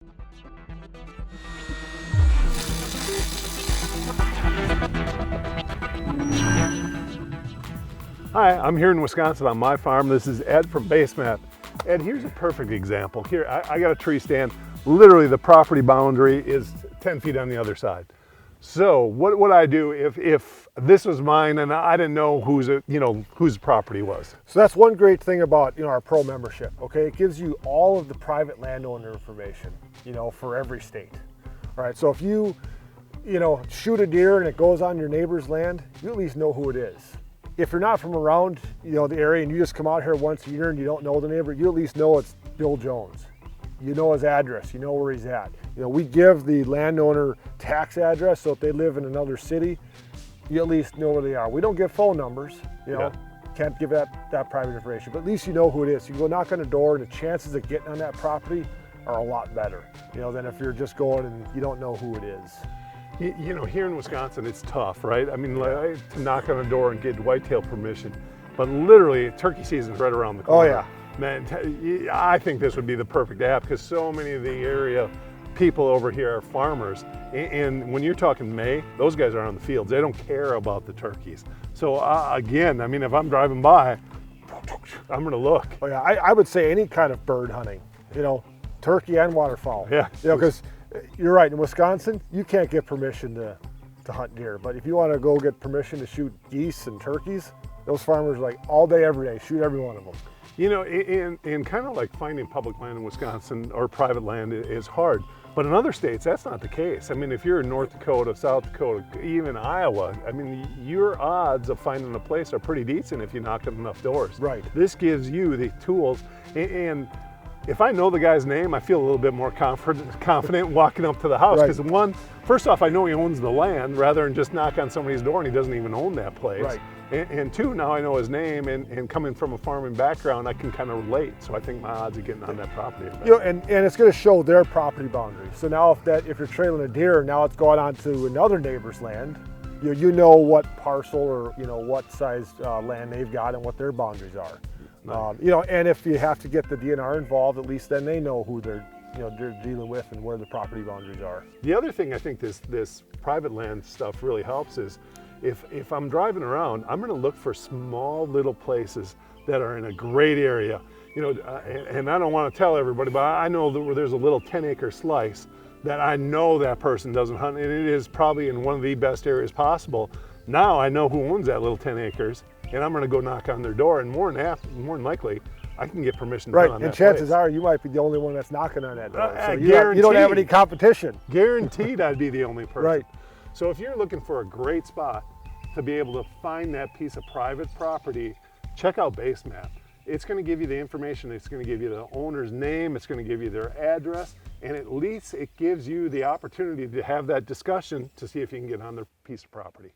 Hi, I'm here in Wisconsin on my farm. This is Ed from BaseMap. Ed, here's a perfect example. Here, I got a tree stand. Literally, the property boundary is 10 feet on the other side. So what would I do if this was mine and I didn't know whose property was? So that's one great thing about our pro membership. Okay, it gives you all of the private landowner information, for every state. All right, so if you shoot a deer and it goes on your neighbor's land, you at least know who it is. If you're not from around the area and you just come out here once a year and you don't know the neighbor, you at least know it's Bill Jones. You know his address, you know where he's at. We give the landowner tax address, so if they live in another city, you at least know where they are. We don't give phone numbers, can't give that private information, but at least you know who it is. You go knock on the door and the chances of getting on that property are a lot better, than if you're just going and you don't know who it is. Here in Wisconsin, it's tough, right? I mean, to knock on a door and get whitetail permission, but literally turkey season's right around the corner. Oh yeah. Man, I think this would be the perfect app because so many of the area people over here are farmers. And when you're talking May, those guys are on the fields. They don't care about the turkeys. So again, I mean, if I'm driving by, I'm gonna look. Oh yeah, I would say any kind of bird hunting, turkey and waterfowl. Yeah. Because you're right, in Wisconsin, you can't get permission to hunt deer. But if you want to go get permission to shoot geese and turkeys, those farmers all day, every day, shoot every one of them. And kind of like finding public land in Wisconsin or private land is hard. But in other states, that's not the case. I mean, if you're in North Dakota, South Dakota, even Iowa, I mean, your odds of finding a place are pretty decent if you knock on enough doors. Right. This gives you the tools. And if I know the guy's name, I feel a little bit more confident walking up to the house. Because first off, I know he owns the land rather than just knock on somebody's door and he doesn't even own that place. Right. And two, now I know his name, and coming from a farming background, I can kind of relate. So I think my odds of getting on that property are better. And it's going to show their property boundaries. So now if you're trailing a deer, now it's going on to another neighbor's land, you know what parcel or what size land they've got and what their boundaries are. Nice. And if you have to get the DNR involved, at least then they know who they're dealing with and where the property boundaries are. The other thing I think this private land stuff really helps is if I'm driving around, I'm going to look for small little places that are in a great area. And I don't want to tell everybody, but I know that there's a little 10-acre slice that I know that person doesn't hunt, and it is probably in one of the best areas possible. Now I know who owns that little 10 acres, and I'm going to go knock on their door, and more than likely, I can get permission to hunt on that place. And chances are you might be the only one that's knocking on that door. So you don't have any competition. Guaranteed I'd be the only person. Right. So if you're looking for a great spot to be able to find that piece of private property, check out BaseMap. It's going to give you the information, it's going to give you the owner's name, it's going to give you their address, and at least it gives you the opportunity to have that discussion to see if you can get on their piece of property.